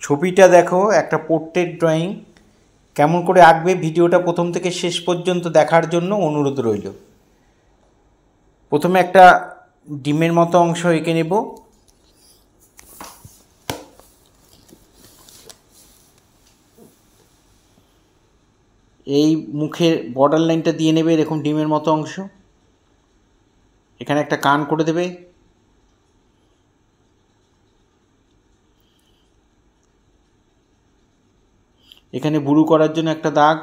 ছবিটা দেখো, একটা পোর্ট্রেট ড্রয়িং। কেমন করে আঁকবে ভিডিওটা প্রথম থেকে শেষ পর্যন্ত দেখার জন্য অনুরোধ রইল। প্রথমে একটা ডিমের মতো অংশ এঁকে নেব। এই মুখের বর্ডার লাইনটা দিয়ে নেবে এরকম ডিমের মতো অংশ। এখানে একটা কান করে দেবে। এখানে বুরু করার জন্য একটা দাগ।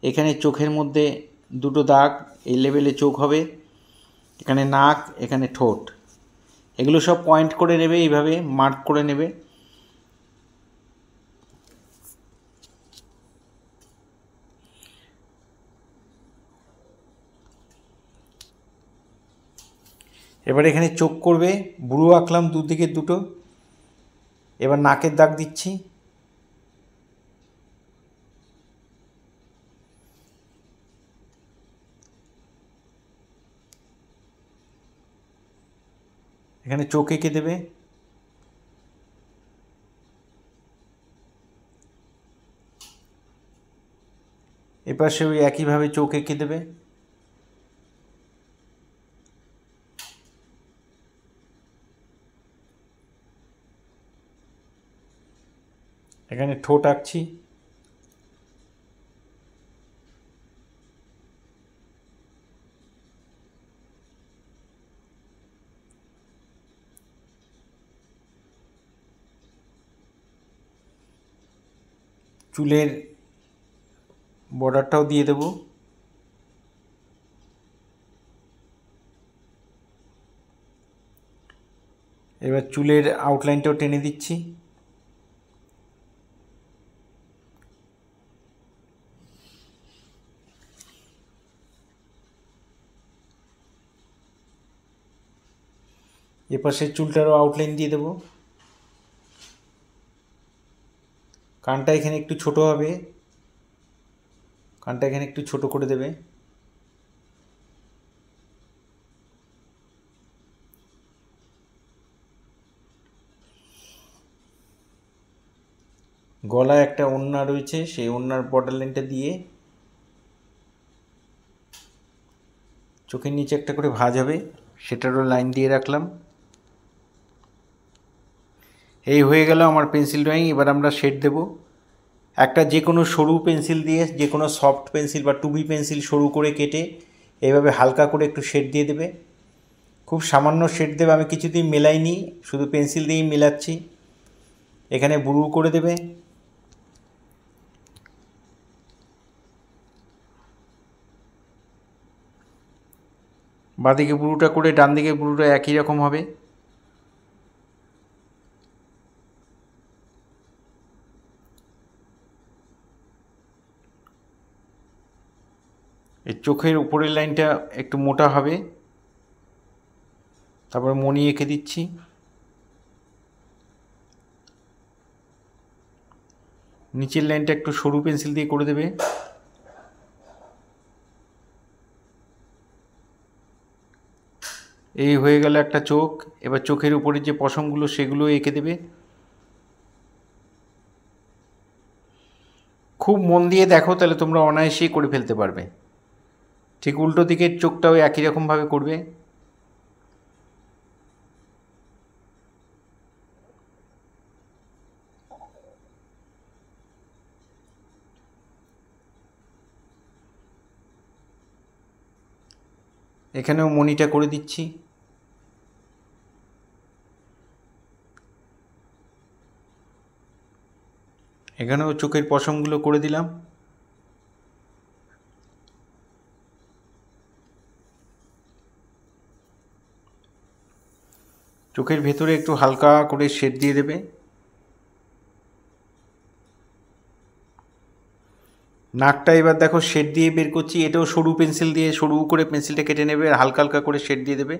এখানে চোখের মধ্যে দুটো দাগ, এই লেভেলে চোখ হবে। এখানে নাক, এখানে ঠোঁট। এগুলো সব পয়েন্ট করে নেবে, এইভাবে মার্ক করে নেবে। এবার এখানে চোখ করবে, বুরু আঁকলাম দুদিকে দুটো। এবার নাকের দাগ দিচ্ছি। এখানে চোখ এঁকে দেবে। এপাশে ওই একইভাবে চোখ এঁকে দেবে। এখানে ঠোঁট আঁকছি। চুলের বর্ডারটাও দিয়ে দেব। এবার চুলের আউটলাইনটাও টেনে দিচ্ছি। এপাশে চুলটারও আউটলাইন দিয়ে দেব। কানটা এখানে একটু ছোট হবে, কানটা এখানে একটু ছোট করে দেবে। গলায় একটা ওড়না রয়েছে, সেই ওড়নার বর্ডার লাইনটা দিয়ে চোখের নিচে একটা করে ভাঁজ হবে, সেটারও লাইন দিয়ে রাখলাম। এই হয়ে গেল আমার পেন্সিল ড্রয়িং। এবার আমরা শেড দেব। একটা যে কোনো সরু পেন্সিল দিয়ে, যে কোনো সফট পেন্সিল বা টুবি পেন্সিল সরু করে কেটে এইভাবে হালকা করে একটু শেড দিয়ে দেবে। খুব সামান্য শেড দেবে, আমি কিছুতেই মেলাইনি, শুধু পেন্সিল দিয়েই মেলাচ্ছি। এখানে বুরু করে দেবে। বাঁদিকে বুরুটা করে ডান দিকে বুরুটা একই রকম হবে। এই চোখের উপরের লাইনটা একটু মোটা হবে। তারপরে মণি এঁকে দিচ্ছি। নিচের লাইনটা একটু সরু পেন্সিল দিয়ে করে দেবে। এই হয়ে গেল একটা চোখ। এবার চোখের উপরে যে পশমগুলো সেগুলো এঁকে দেবে। খুব মন দিয়ে দেখো, তাহলে তোমরা অনায়াসেই করে ফেলতে পারবে। ঠিক উল্টো দিকের চোখটাও একই রকমভাবে করবে। এখানেও মণিটা করে দিচ্ছি। এখানেও চোখের পশমগুলো করে দিলাম। চোখের ভেতরে একটু হালকা করে শেড দিয়ে দেবে। নাকটা এবার দেখো শেড দিয়ে বের করছি। এটাও সরু পেন্সিল দিয়ে সরু করে পেন্সিলটা কেটে নেবে, আর হালকা হালকা করে শেড দিয়ে দেবে।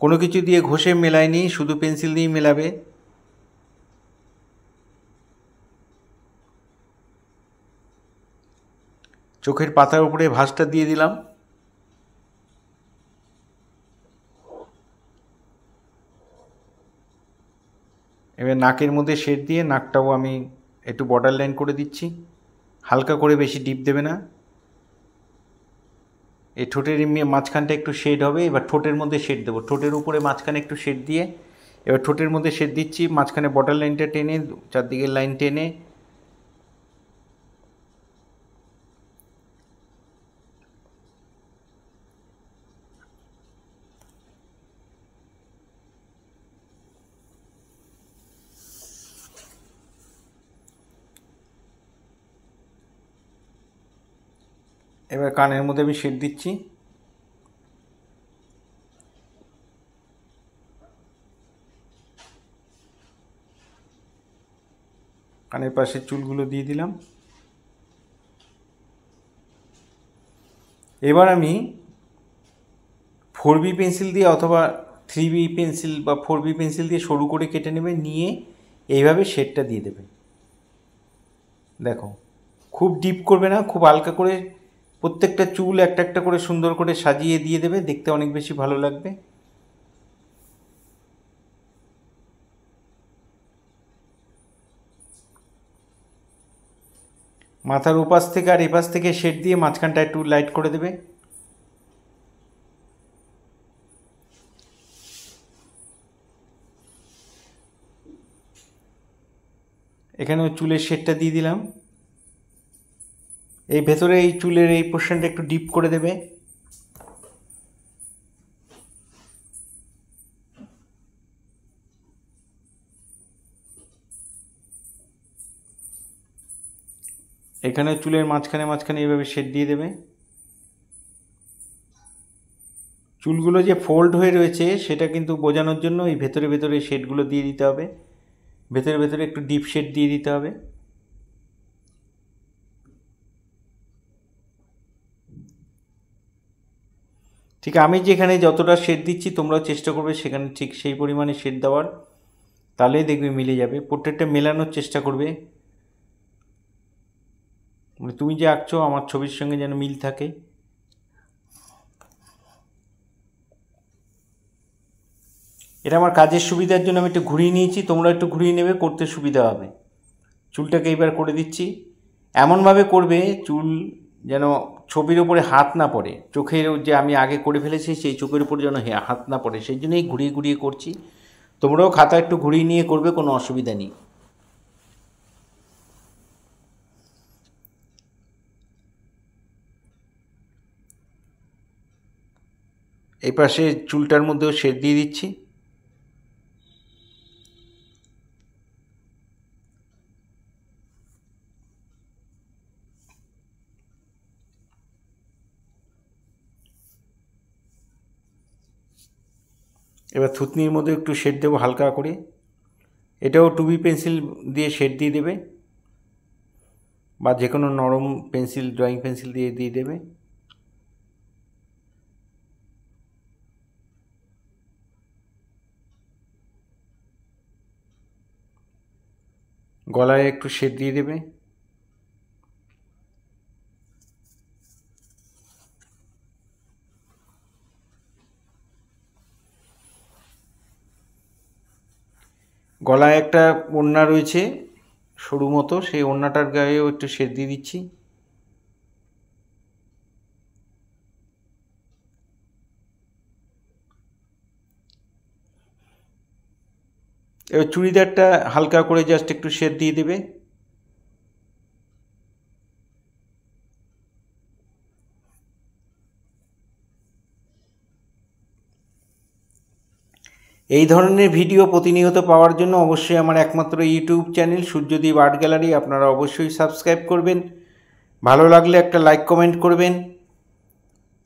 কোনো কিছু দিয়ে ঘষে মেলায়নি, শুধু পেন্সিল দিয়েই মেলাবে। চোখের পাতার উপরে ভাঁজটা দিয়ে দিলাম। এবার এবার নাকের মধ্যে শেড দিয়ে নাকটাও আমি একটু বর্ডার লাইন করে দিচ্ছি, হালকা করে, বেশি ডিপ দেবে না। এই ঠোঁটের মাঝখানটা একটু শেড হবে, এবার ঠোঁটের মধ্যে শেড দেবো, ঠোঁটের উপরে মাঝখানে একটু শেড দিয়ে এবার ঠোঁটের মধ্যে শেড দিচ্ছি, মাঝখানে বর্ডার লাইনটা টেনে, চারদিকের লাইন টেনে এবার কানের মধ্যে আমি শেড দিচ্ছি। কানের পাশে চুলগুলো দিয়ে দিলাম। এবার আমি 4B পেন্সিল দিয়ে অথবা 3B পেন্সিল বা 4B পেন্সিল দিয়ে সরু করে কেটে নেবে, নিয়ে এইভাবে শেডটা দিয়ে দেবে। দেখো, খুব ডিপ করবে না, খুব হালকা করে প্রত্যেকটা চুল একটা একটা করে সুন্দর করে সাজিয়ে দিয়ে দেবে, দেখতে অনেক বেশি ভালো লাগবে। মাথার ওপাশ থেকে আর এপাশ থেকে শেড দিয়ে মাঝখানটা একটু লাইট করে দেবে। এখানেও চুলের শেডটা দিয়ে দিলাম। এই ভেতরে এই চুলের এই পোর্শনটা একটু ডিপ করে দেবে। এখানে চুলের মাঝখানে মাঝখানে এইভাবে শেড দিয়ে দেবে। চুলগুলো যে ফোল্ড হয়ে রয়েছে সেটা কিন্তু বোঝানোর জন্য এই ভেতরে ভেতরে শেডগুলো দিয়ে দিতে হবে, ভেতরে ভেতরে একটু ডিপ শেড দিয়ে দিতে হবে। ঠিক আমি যেখানে যতটা শেড দিচ্ছি তোমরাও চেষ্টা করবে সেখানে ঠিক সেই পরিমাণে শেড দেওয়ার, তাহলেই দেখবে মিলে যাবে। পোর্ট্রেটটা মেলানোর চেষ্টা করবে, মানে তুমি যে আঁকছো আমার ছবির সঙ্গে যেন মিল থাকে। এটা আমার কাজের সুবিধার জন্য আমি একটু ঘুরিয়ে নিয়েছি, তোমরা একটু ঘুরিয়ে নেবে, করতে সুবিধা হবে। চুলটাকে এইবার করে দিচ্ছি, এমনভাবে করবে চুল যেন ছবির ওপরে হাত না পড়ে, চোখের যে আমি আগে করে ফেলেছি সেই চোখের উপরে যেন হাত না পড়ে, সেই জন্যই ঘুরিয়ে ঘুরিয়ে করছি। তোমরাও খাতা একটু ঘুরিয়ে নিয়ে করবে, কোনো অসুবিধা নেই। এই পাশে চুলটার মধ্যেও শেড দিয়ে দিচ্ছি। এবার থুতনির মধ্যে একটু শেড দেবো হালকা করে, এটাও 2B পেন্সিল দিয়ে শেড দিয়ে দেবে, বা যে কোনো নরম পেন্সিল, ড্রয়িং পেন্সিল দিয়ে দিয়ে দেবে। গলায় একটু শেড দিয়ে দেবে। গলায় একটা ওড়না রয়েছে সরু মতো, সেই ওড়নাটার গায়েও একটু শেড দিয়ে দিচ্ছি। এবার চুড়িদারটা হালকা করে জাস্ট একটু শেড দিয়ে দেবে। এই ধরনের ভিডিও প্রতিনিয়ত পাওয়ার জন্য অবশ্যই আমার একমাত্র YouTube channel Suryadip art gallery আপনারা অবশ্যই সাবস্ক্রাইব করবেন, ভালো লাগলে একটা লাইক কমেন্ট করবেন।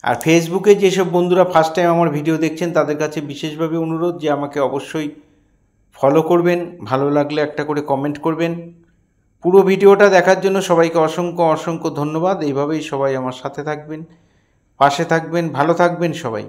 আর ফেসবুকে যেসব বন্ধুরা ফার্স্ট টাইম আমার ভিডিও দেখছেন তাদের কাছে বিশেষভাবে অনুরোধ যে আমাকে অবশ্যই ফলো করবেন, ভালো লাগলে একটা করে কমেন্ট করবেন। পুরো ভিডিওটা দেখার জন্য সবাইকে অসংখ্য অসংখ্য ধন্যবাদ। এইভাবেই সবাই আমার সাথে থাকবেন, পাশে থাকবেন, ভালো থাকবেন সবাই।